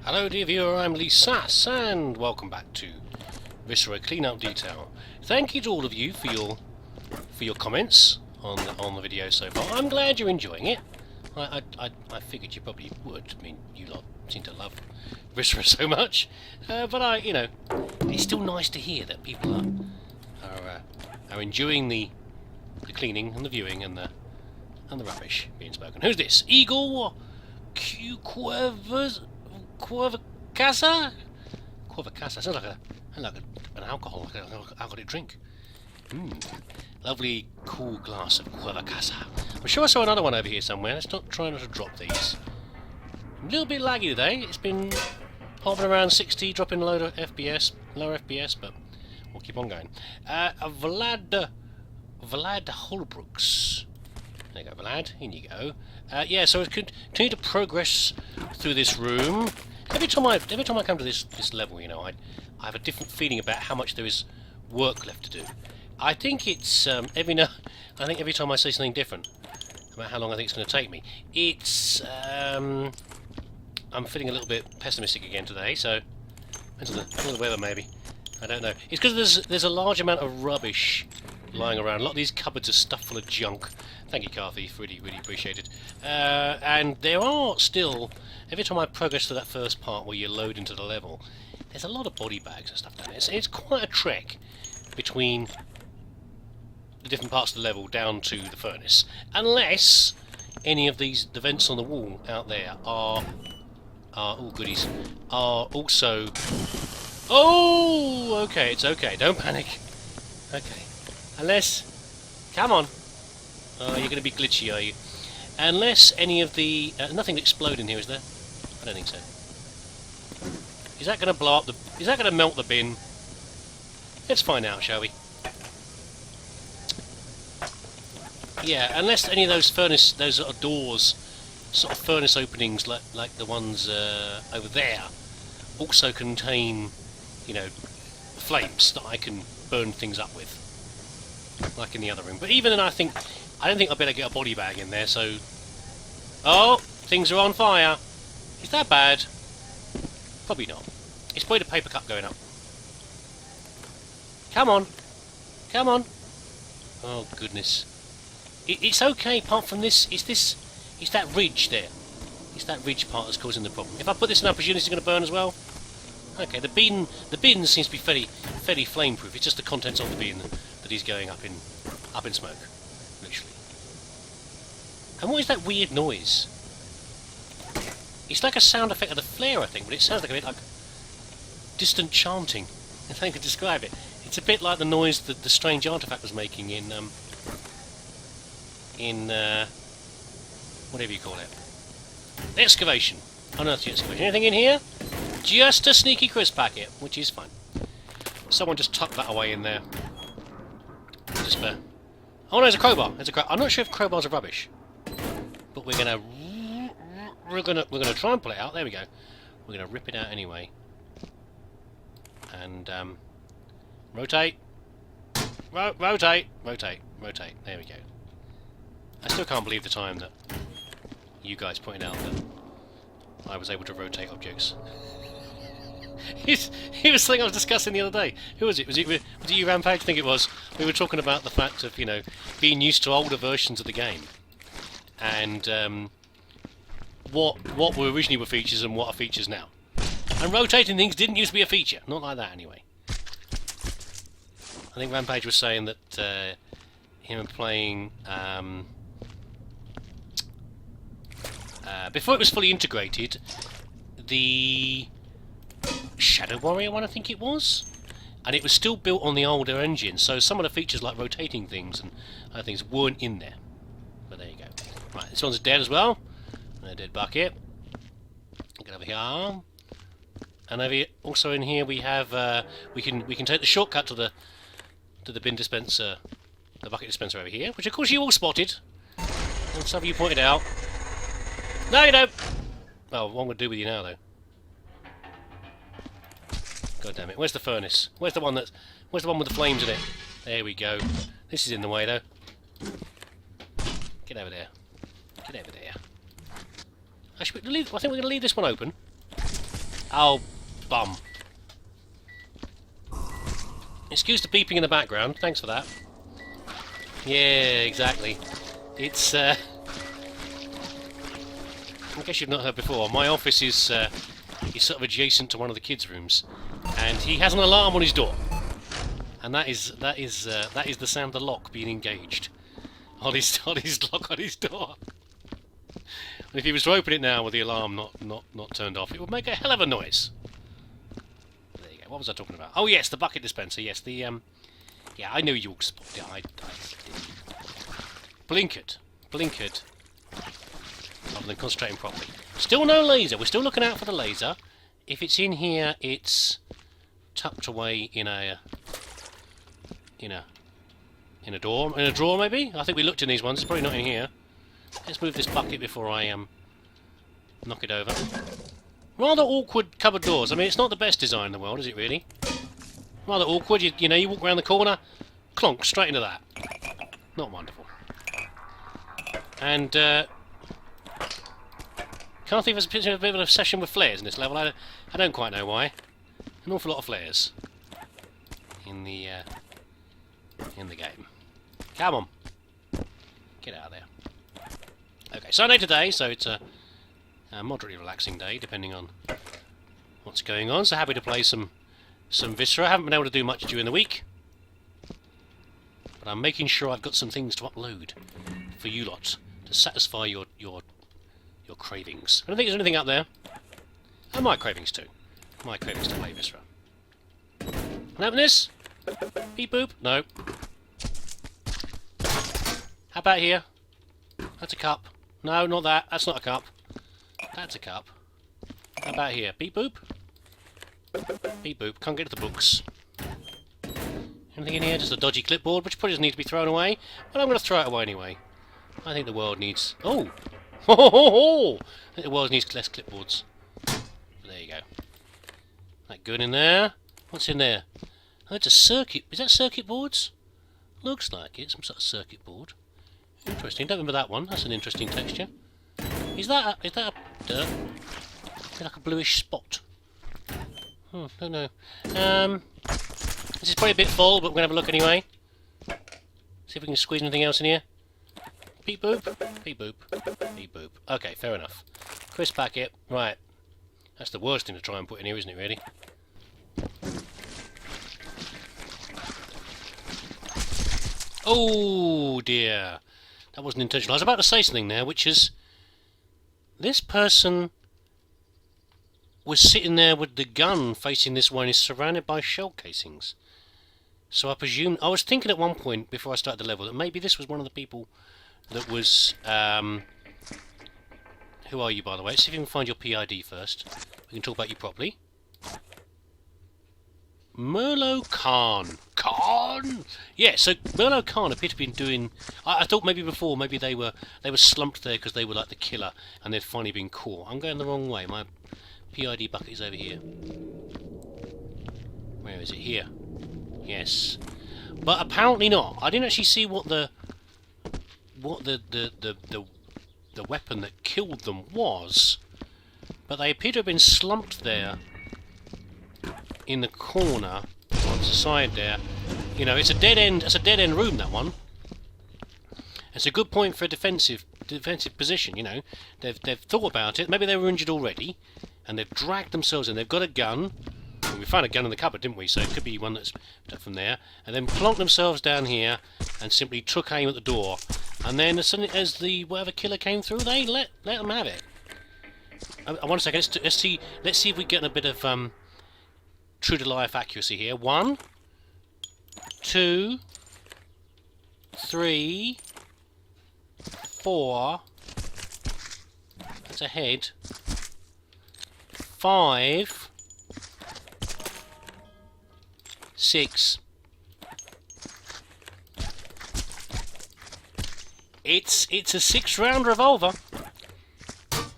Hello dear viewer, I'm leesusss and welcome back to Viscera Cleanup Detail. Thank you to all of you for your comments on the video so far. I'm glad you're enjoying it. I figured you probably would. I mean, you lot seem to love Viscera so much, but it's still nice to hear that people are enjoying the cleaning and the viewing and the rubbish being spoken. Who's this? Eagle Cuervas? Cuervacasa? Cuervacasa. Sounds like an alcoholic drink. Lovely cool glass of Cuervacasa. I'm sure I saw another one over here somewhere. Let's not try not to drop these. A little bit laggy today. It's been hopping around 60, dropping a load of FPS, lower FPS, but we'll keep on going. Vlad Holbrooks. There you go, Vlad. In you go. Yeah, so we continue to progress through this room. Every time I come to this level, I have a different feeling about how much there is work left to do. I think it's every time I say something different about how long I think it's going to take me, it's I'm feeling a little bit pessimistic again today. So depends on the weather, maybe. I don't know. It's because there's a large amount of rubbish lying around. A lot of these cupboards are stuffed full of junk. Thank you, Carthy. Really appreciate it. And there are still, every time I progress to that first part where you load into the level, there's a lot of body bags and stuff down there. It's quite a trek between the different parts of the level down to the furnace, unless any of the vents on the wall out there are all goodies, are also. Oh, okay, it's okay. Don't panic. Okay, unless, come on. Oh, you're going to be glitchy, are you? Unless any of the... nothing to explode in here, is there? I don't think so. Is that going to blow up the... Is that going to melt the bin? Let's find out, shall we? Yeah, unless any of those those sort of doors, sort of furnace openings like the ones over there, also contain, flames that I can burn things up with, like in the other room. But even then, I don't think I better get a body bag in there, so... Oh! Things are on fire! Is that bad? Probably not. It's probably the paper cup going up. Come on! Come on! Oh, goodness. It's okay, apart from this... It's that ridge there. It's that ridge part that's causing the problem. If I put this in, I presume this is going to burn as well? Okay, the bin seems to be fairly flame-proof. It's just the contents of the bin that is going up in smoke. Literally. And what is that weird noise? It's like a sound effect of the flare, I think, but it sounds like a bit like distant chanting. I think I could describe it. It's a bit like the noise that the strange artifact was making in whatever you call it. The excavation. Unearth the excavation. Anything in here? Just a sneaky crisp packet, which is fine. Someone just tucked that away in there. Just for... Oh no, there's a crowbar. I'm not sure if crowbars are rubbish, but we're gonna try and pull it out. There we go. We're gonna rip it out anyway, and rotate, rotate. There we go. I still can't believe the time that you guys pointed out that I was able to rotate objects. It was something I was discussing the other day. Who was it? Was it you, Rampage? I think it was. We were talking about the fact of, being used to older versions of the game, and what were originally were features and what are features now. And rotating things didn't used to be a feature. Not like that, anyway. I think Rampage was saying that him playing before it was fully integrated, the Shadow Warrior one, I think it was, and it was still built on the older engine, so some of the features like rotating things and other things weren't in there. But there you go. Right, this one's dead as well. A dead bucket. Get over here, and over here, also in here we have we can take the shortcut to the bin dispenser, the bucket dispenser over here, which of course you all spotted, and some of you pointed out. No, you don't. Oh, what I'm going to do with you now, though? God damn it! Where's the furnace? Where's the one with the flames in it? There we go. This is in the way, though. Get over there. Get over there. Actually, I think we're going to leave this one open. Oh, bum. Excuse the beeping in the background. Thanks for that. Yeah, exactly. It's, I guess you've not heard before. My office is sort of adjacent to one of the kids' rooms, and he has an alarm on his door, and that is the sound of the lock being engaged on his lock on his door. And if he was to open it now with the alarm not turned off, it would make a hell of a noise. There you go. What was I talking about? Oh yes, the bucket dispenser. Yes, the yeah, I know you'll spot it. I blinkered, rather than concentrating properly. Still no laser. We're still looking out for the laser. If it's in here, it's tucked away in a drawer maybe. I think we looked in these ones. It's probably not in here. Let's move this bucket before I knock it over. Rather awkward cupboard doors. I mean, it's not the best design in the world, is it really? Rather awkward. You know, you walk around the corner, clonk, straight into that. Not wonderful. And can't think there's a bit of an obsession with flares in this level. I don't quite know why. An awful lot of flares in the game. Come on, get out of there. Okay, Sunday today, so it's a moderately relaxing day, depending on what's going on. So happy to play some Viscera. I haven't been able to do much during the week, but I'm making sure I've got some things to upload for you lot to satisfy your cravings. I don't think there's anything up there. And my cravings too. My cravings to play Viscera. Can I open this? Beep boop. No. How about here? That's a cup. No, not that. That's not a cup. That's a cup. How about here? Beep boop. Beep boop. Can't get to the books. Anything in here? Just a dodgy clipboard, which probably doesn't need to be thrown away. But I'm going to throw it away anyway. I think the world needs... Oh! Ho ho ho ho! I think the world needs less clipboards. There you go. That good in there? What's in there? Oh, it's a circuit... Is that circuit boards? Looks like it. Some sort of circuit board. Interesting. Don't remember that one. That's an interesting texture. Is that a dirt? Is it like a bluish spot? Oh, don't know. This is probably a bit full, but we're going to have a look anyway. See if we can squeeze anything else in here. Beep boop. Beep boop. Beep boop. Okay, fair enough. Crisp packet. Right. That's the worst thing to try and put in here, isn't it, really? Oh, dear. That wasn't intentional. I was about to say something there, which is... This person was sitting there with the gun facing this way and is surrounded by shell casings. So I presume... I was thinking at one point, before I started the level, that maybe this was one of the people that was... Who are you, by the way? Let's see if you can find your PID first. We can talk about you properly. Merlot Khan. Khan? Yeah, so Merlot Khan appeared to be doing... I thought maybe before, maybe they were slumped there because they were like the killer and they'd finally been caught. I'm going the wrong way. My PID bucket is over here. Where is it? Here. Yes. But apparently not. I didn't actually see what the weapon that killed them was, but they appear to have been slumped there in the corner on the side there. You know, it's a dead end. It's a dead end room, that one. It's a good point for a defensive position. You know, they've thought about it. Maybe they were injured already, and they've dragged themselves in. They've got a gun. Well, we found a gun in the cupboard, didn't we? So it could be one that's from there, and then plonked themselves down here and simply took aim at the door. And then as soon as the whatever killer came through, they let them have it. I want a second. Let's see if we get a bit of true to life accuracy here. 1, 2, 3, 4. That's a head. 5, 6. It's a 6-round revolver.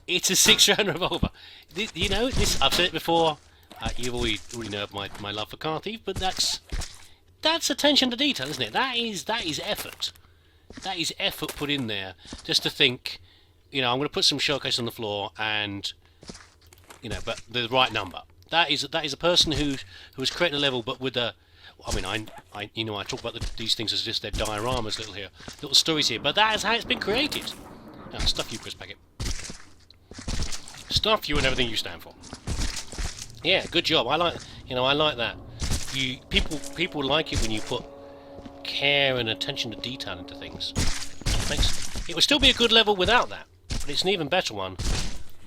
It's a 6-round revolver. You know, this, I've said it before. You've already know of my love for car thief, but that's attention to detail, isn't it? That is effort. That is effort put in there. Just to think, you know, I'm going to put some shell case on the floor and you know, but the right number. That is a person who has created a level, but with a. I mean, I you know, I talk about these things as just their dioramas, little stories here, but that is how it's been created. Now, stuff you, Chris Packet. Stuff you and everything you stand for. Yeah, good job. I like that. People like it when you put care and attention to detail into things. It would still be a good level without that, but it's an even better one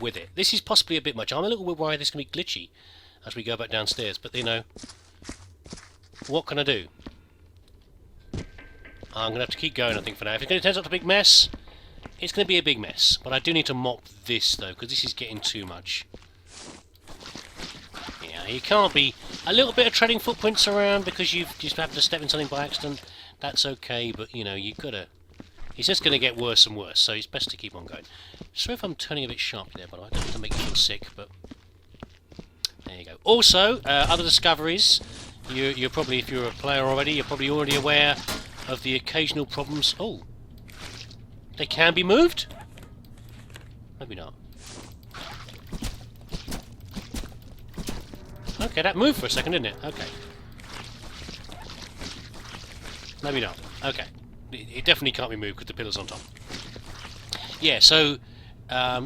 with it. This is possibly a bit much. I'm a little bit worried this is going to be glitchy as we go back downstairs, but you know, what can I do? I'm going to have to keep going, I think, for now. If it's going to turn out to a big mess, it's going to be a big mess. But I do need to mop this, though, because this is getting too much. Yeah, you can't be... A little bit of treading footprints around because you've just happened to step in something by accident. That's okay, but, you know, you've got to... It's just going to get worse and worse, so it's best to keep on going. Sorry if I'm turning a bit sharp there, but I don't want to make you feel sick, but... There you go. Also, other discoveries... You're probably, if you're a player already, you're probably already aware of the occasional problems. Oh, they can be moved? Maybe not. Okay, that moved for a second, didn't it? Okay. Maybe not. Okay. It definitely can't be moved because the pillar's on top. Yeah, so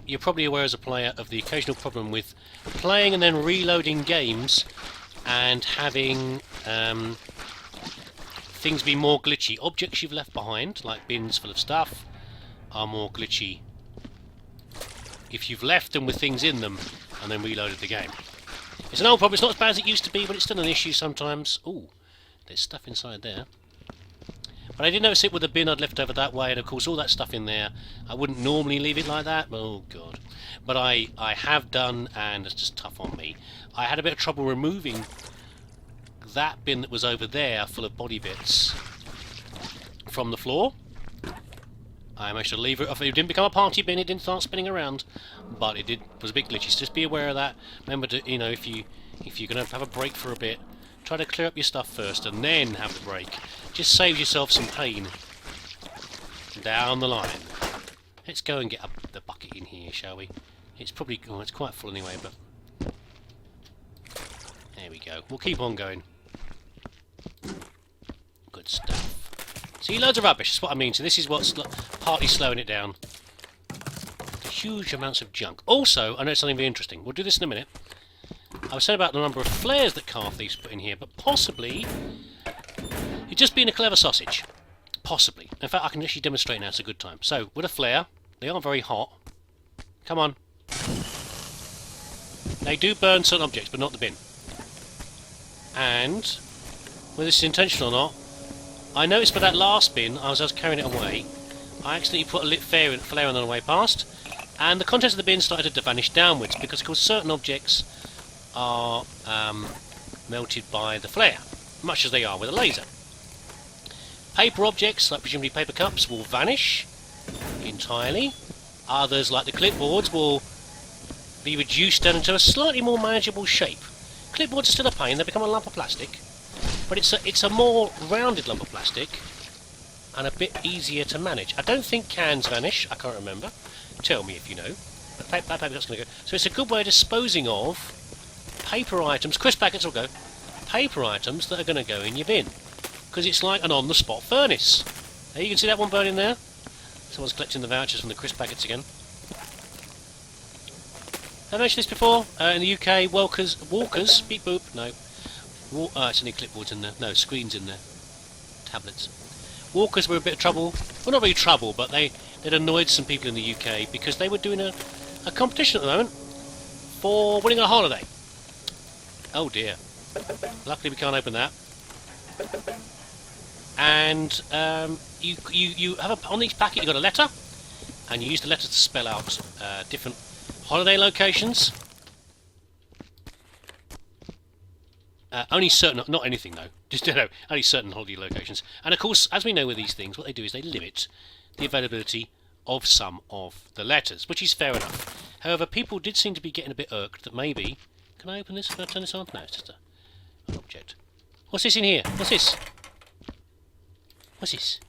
you're probably aware as a player of the occasional problem with playing and then reloading games and having things be more glitchy. Objects you've left behind, like bins full of stuff, are more glitchy if you've left them with things in them and then reloaded the game. It's an old problem. It's not as bad as it used to be, but it's still an issue sometimes. Ooh, there's stuff inside there. But I did notice it with the bin I'd left over that way, and of course all that stuff in there, I wouldn't normally leave it like that. Oh god. But I have done, and it's just tough on me. I had a bit of trouble removing that bin that was over there full of body bits from the floor. I managed to leave it off. It didn't become a party bin, it didn't start spinning around, but it was a bit glitchy. So just be aware of that. Remember to, you know, if you're going to have a break for a bit, try to clear up your stuff first and then have the break. Just saves yourself some pain down the line. Let's go and get the bucket in here, shall we? It's probably... Oh, it's quite full anyway, but... There we go. We'll keep on going. Good stuff. See, loads of rubbish, that's what I mean. So this is what's partly slowing it down. Huge amounts of junk. Also, I know something very interesting. We'll do this in a minute. I was saying about the number of flares that car thieves put in here, but possibly... It's just being a clever sausage. Possibly. In fact, I can actually demonstrate now. It's a good time. So, with a flare, they are very hot. Come on. They do burn certain objects, but not the bin. And, whether this is intentional or not, I noticed by that last bin, as I was carrying it away, I accidentally put a lit flare on the way past, and the contents of the bin started to vanish downwards, because of course certain objects are melted by the flare, much as they are with a laser. Paper objects, like presumably paper cups, will vanish entirely. Others, like the clipboards, will be reduced down into a slightly more manageable shape. Clipboards are still a pain, they become a lump of plastic, but it's a more rounded lump of plastic and a bit easier to manage. I don't think cans vanish, I can't remember. Tell me if you know. But that paper's going to go. So it's a good way of disposing of paper items, crisp packets will go, paper items that are going to go in your bin. Because it's like an on-the-spot furnace. There, you can see that one burning there. Someone's collecting the vouchers from the crisp packets again. Have I mentioned this before? In the UK, walkers, beep boop, no. It's only clipboards in there. No, screens in there. Tablets. Walkers were a bit of trouble. Well, not really trouble, but they'd annoyed some people in the UK because they were doing a competition at the moment for winning a holiday. Oh dear. Luckily we can't open that. And you have on each packet you got a letter, and you use the letter to spell out different holiday locations. Only certain, not anything though. Just only certain holiday locations. And of course, as we know with these things, what they do is they limit the availability of some of the letters, which is fair enough. However, people did seem to be getting a bit irked that maybe. Can I open this? Can I turn this on? No, it's just an object. What's this in here? What's this? What's this?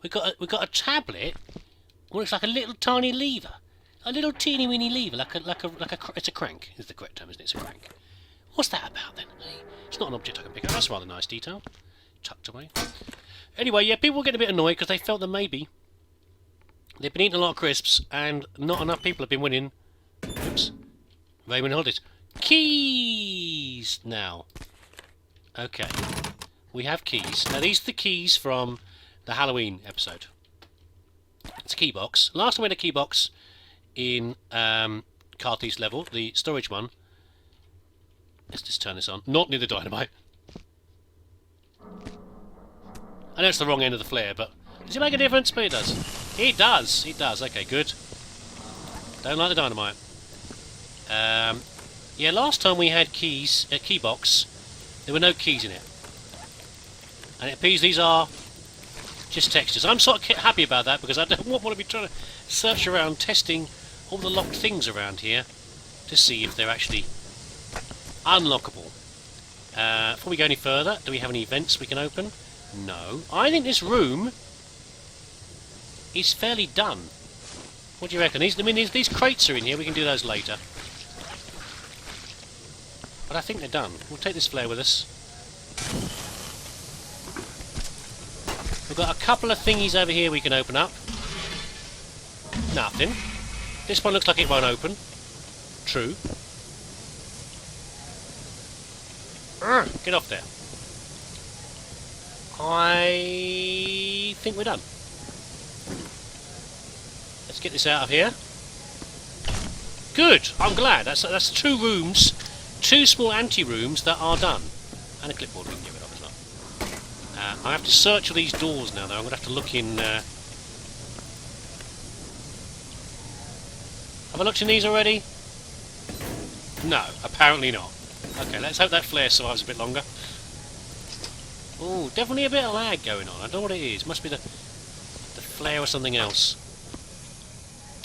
We got a tablet. Well, looks like a little tiny lever. A little teeny weeny lever, it's a crank, is the correct term, isn't it? It's a crank. What's that about then? Hey, it's not an object I can pick up. That's a rather nice detail. Tucked away. Anyway, yeah, people were getting a bit annoyed because they felt that maybe they've been eating a lot of crisps and not enough people have been winning. Oops. Raymond Holidays. Keys now. Okay. We have keys. Now these are the keys from the Halloween episode. It's a key box. Last time we had a key box in Car Thief's level, the storage one. Let's just turn this on. Not near the dynamite. I know it's the wrong end of the flare, but does it make a difference? But it does. It does. It does. Okay, good. Don't like the dynamite. Yeah, last time we had keys, a key box, there were no keys in it. And it appears these are just textures. I'm sort of happy about that because I don't want to be trying to search around testing all the locked things around here to see if they're actually unlockable. Before we go any further, do we have any vents we can open? No. I think this room is fairly done. What do you reckon? These crates are in here. We can do those later. But I think they're done. We'll take this flare with us. We've got a couple of thingies over here we can open up. Nothing. This one looks like it won't open. True. Get off there. I think we're done. Let's get this out of here. Good. I'm glad. That's 2 rooms, 2 small ante-rooms that are done, and a clipboard we can get rid of as well. I have to search for these doors now, though. I'm going to have to look in. Have I looked in these already? No, apparently not. Okay, let's hope that flare survives a bit longer. Oh, definitely a bit of lag going on. I don't know what it is. Must be the flare or something else.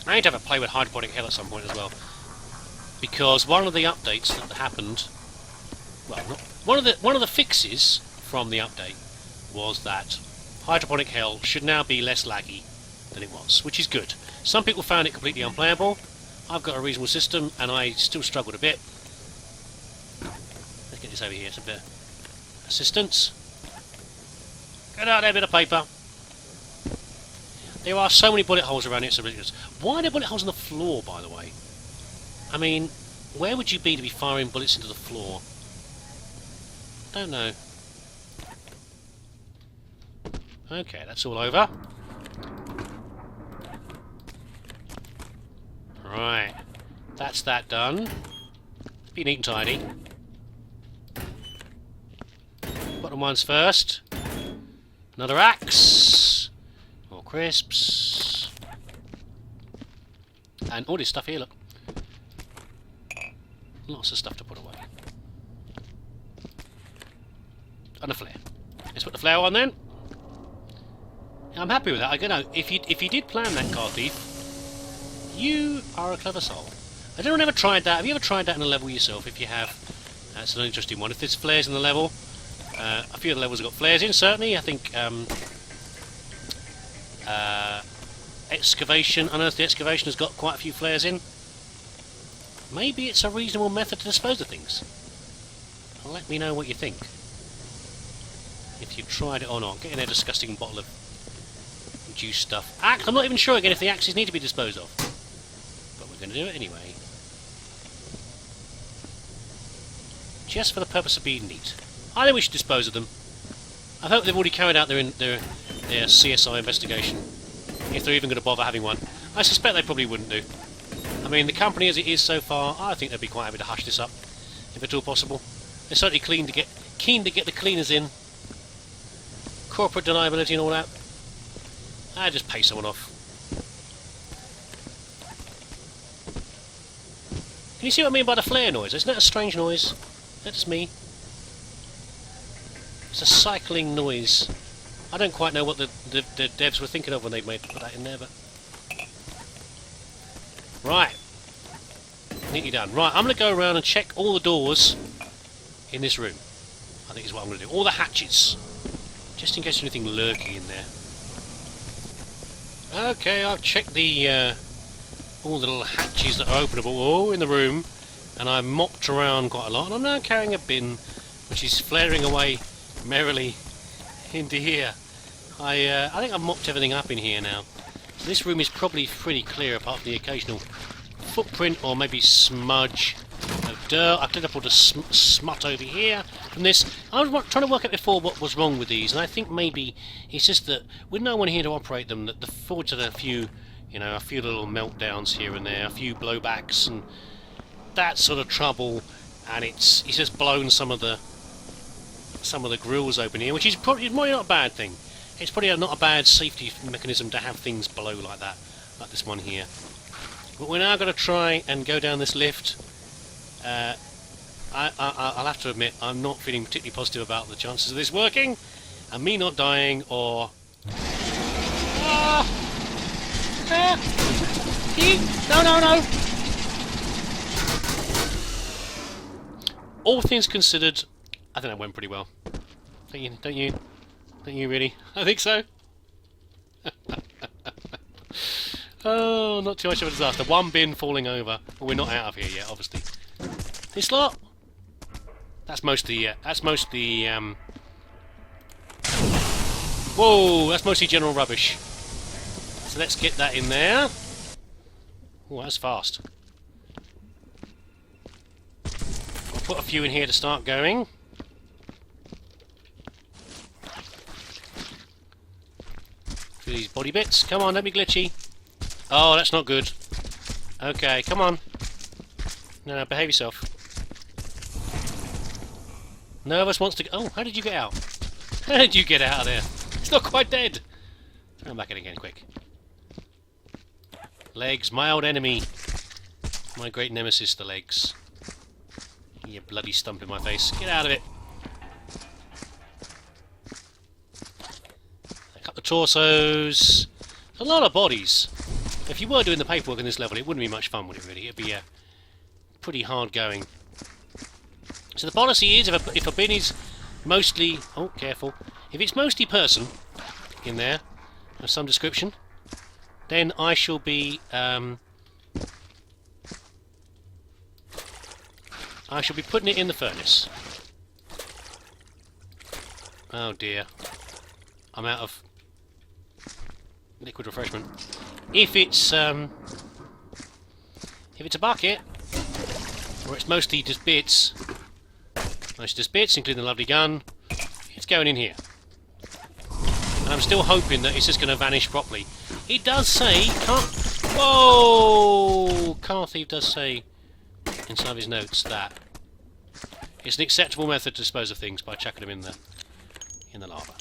I need to have a play with hydroponic hell at some point as well, because one of the updates that happened, well, one of the fixes from the update was that hydroponic hell should now be less laggy than it was, which is good. Some people found it completely unplayable. I've got a reasonable system, and I still struggled a bit. Let's get this over here. Some bit of assistance. Get out there, bit of paper. There are so many bullet holes around here, it's ridiculous. Why are there bullet holes on the floor, by the way? I mean, where would you be to be firing bullets into the floor? Don't know. Okay, that's all over. Right. That's that done. Be neat and tidy. Bottom ones first. Another axe. More crisps. And all this stuff here, look. Lots of stuff to put away. And a flare. Let's put the flare on then. I'm happy with that. I don't know, if you did plan that, Car Thief, you are a clever soul. I don't know, ever tried that. Have you ever tried that in a level yourself? If you have, that's an interesting one. If there's flares in the level, a few of the levels have got flares in, certainly. I think Excavation, Unearth the Excavation has got quite a few flares in. Maybe it's a reasonable method to dispose of things. Let me know what you think. If you've tried it or not. Get in a disgusting bottle of juice stuff. Axe! I'm not even sure again if the axes need to be disposed of. But we're going to do it anyway. Just for the purpose of being neat. I think we should dispose of them. I hope they've already carried out their CSI investigation. If they're even going to bother having one. I suspect they probably wouldn't do. I mean, the company as it is so far, I think they'd be quite happy to hush this up, if at all possible. They're certainly keen to get the cleaners in. Corporate deniability and all that. I just pay someone off. Can you see what I mean by the flare noise? Isn't that a strange noise? Is that just me? It's a cycling noise. I don't quite know what the devs were thinking of when they put that in there, but... Right. Neatly done. Right, I'm going to go around and check all the doors in this room. I think is what I'm going to do. All the hatches. Just in case there's anything lurking in there. Okay, I've checked all all the little hatches that are openable all in the room, and I've mopped around quite a lot, and I'm now carrying a bin which is flaring away merrily into here. I think I've mopped everything up in here now. So this room is probably pretty clear apart from the occasional footprint or maybe smudge of dirt. I cleaned up all the smut over here from this. I was trying to work out before what was wrong with these, and I think maybe it's just that with no one here to operate them, that the Forge had a few, you know, a few little meltdowns here and there, a few blowbacks and that sort of trouble, and it's just blown some of the grills open here, which is probably not a bad thing. It's probably not a bad safety mechanism to have things blow like that, like this one here. But we're now going to try and go down this lift. I'll have to admit, I'm not feeling particularly positive about the chances of this working, and me not dying, or... No! All things considered, I think that went pretty well. Don't you really? I think so. Oh, not too much of a disaster. One bin falling over. Well, we're not out of here yet, obviously. This lot? That's mostly whoa, that's mostly general rubbish. So let's get that in there. Oh, that's fast. I'll put a few in here to start going. Through these body bits. Come on, don't be glitchy. Oh, that's not good. Okay, come on. No, behave yourself. None of us wants to go. Oh, how did you get out? How did you get out of there? It's not quite dead. Throw him back in again, quick. Legs, my old enemy. My great nemesis, the legs. You bloody stump in my face. Get out of it. Cut the torsos. A lot of bodies. If you were doing the paperwork in this level, it wouldn't be much fun, would it really? It'd be pretty hard going. So the policy is, if a bin is mostly... Oh, careful. If it's mostly person in there, of some description, then I shall be... I shall be putting it in the furnace. Oh dear. I'm out of liquid refreshment. If it's a bucket, or it's mostly just bits, including the lovely gun, it's going in here. And I'm still hoping that it's just going to vanish properly. It does say, whoa! Car Thief does say inside his notes that it's an acceptable method to dispose of things by chucking them in the lava.